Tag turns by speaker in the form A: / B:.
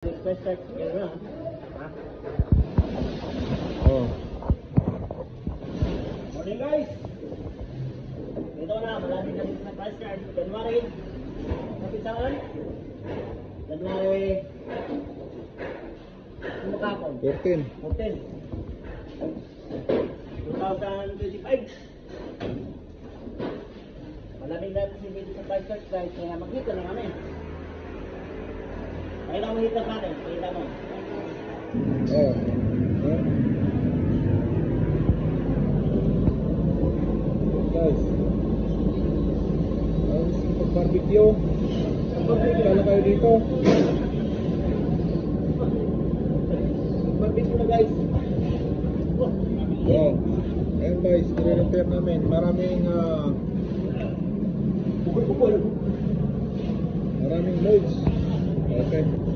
A: First start together, ha?
B: Oh.
A: Morning guys! Dito na, malapit na dito sa first start. January. Kapit saan? January. Ano kapon?
B: 14.
A: 14. 2025. Malamig na kasi dito sa first start guys. Kaya magkita na kami. Pakita mo hitas natin. Pakita mo.
B: Oh. Guys. Ang pag-barbecue. Kala kayo dito.
A: Barbecue na guys.
B: Oh. Ayan guys, nire-repair namin. Maraming
A: Bukol-bukol.
B: molds. Okay.